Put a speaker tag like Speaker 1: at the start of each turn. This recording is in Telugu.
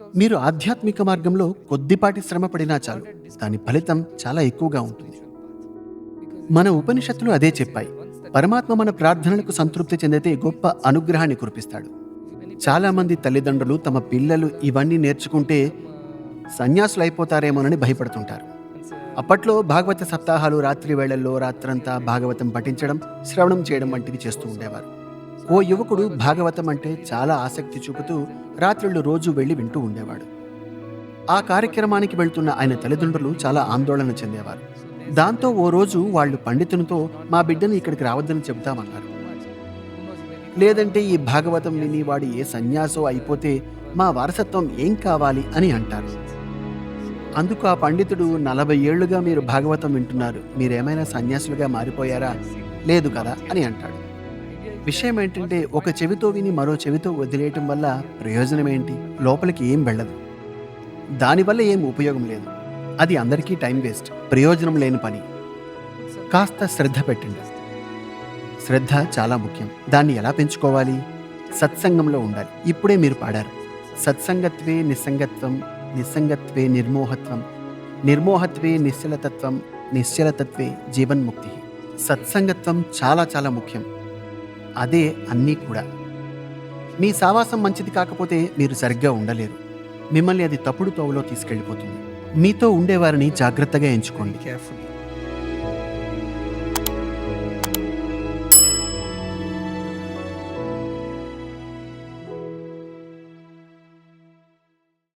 Speaker 1: మీరు ఆధ్యాత్మిక మార్గంలో కొద్దిపాటి శ్రమ పడినా చాలు, దాని ఫలితం చాలా ఎక్కువగా ఉంటుంది. మన ఉపనిషత్తులు అదే చెప్పాయి. పరమాత్మ మన ప్రార్థనలకు సంతృప్తి చెందితే గొప్ప అనుగ్రహాన్ని కురిపిస్తాడు. చాలామంది తల్లిదండ్రులు తమ పిల్లలు ఇవన్నీ నేర్చుకుంటే సన్యాసులైపోతారేమోనని భయపడుతుంటారు. అప్పట్లో భాగవత సప్తాహాలు రాత్రి వేళల్లో రాత్రంతా భాగవతం పఠించడం, శ్రవణం చేయడం వంటివి చేస్తూ ఉండేవారు. ఓ యువకుడు భాగవతం అంటే చాలా ఆసక్తి చూపుతూ రాత్రుళ్ళు రోజు వెళ్ళి వింటూ ఉండేవాడు. ఆ కార్యక్రమానికి వెళ్తున్న ఆయన తల్లిదండ్రులు చాలా ఆందోళన చెందేవారు. దాంతో ఓ రోజు వాళ్ళు పండితునితో మా బిడ్డను ఇక్కడికి రావద్దని చెబుతామన్నారు. లేదంటే ఈ భాగవతం విని వాడు ఏ సన్యాసో అయిపోతే మా వారసత్వం ఏం కావాలి అని అంటారు. అందుకు ఆ పండితుడు, 40 ఏళ్లుగా మీరు భాగవతం వింటున్నారు, మీరేమైనా సన్యాసులుగా మారిపోయారా? లేదు కదా అని అంటాడు. విషయం ఏంటంటే, ఒక చెవితో విని మరో చెవితో వదిలేయటం వల్ల ప్రయోజనం ఏంటి? లోపలికి ఏం వెళ్ళదు, దానివల్ల ఏం ఉపయోగం లేదు. అది అందరికీ టైం వేస్ట్, ప్రయోజనం లేని పని. కాస్త శ్రద్ధ పెట్టండి. శ్రద్ధ చాలా ముఖ్యం. దాన్ని ఎలా పెంచుకోవాలి? సత్సంగంలో ఉండాలి. ఇప్పుడే మీరు పాడారు, సత్సంగత్వే నిస్సంగత్వం, నిస్సంగత్వే నిర్మోహత్వం, నిర్మోహత్వే నిశ్చలతత్వం, నిశ్చలతత్వే జీవన్ముక్తి. సత్సంగత్వం చాలా చాలా ముఖ్యం. అదే అన్నీ కూడా. మీ సావాసం మంచిది కాకపోతే మీరు సరిగ్గా ఉండలేరు. మిమ్మల్ని అది తప్పుడు తోవలో తీసుకెళ్ళిపోతుంది. మీతో ఉండేవారిని జాగ్రత్తగా ఎంచుకోండి.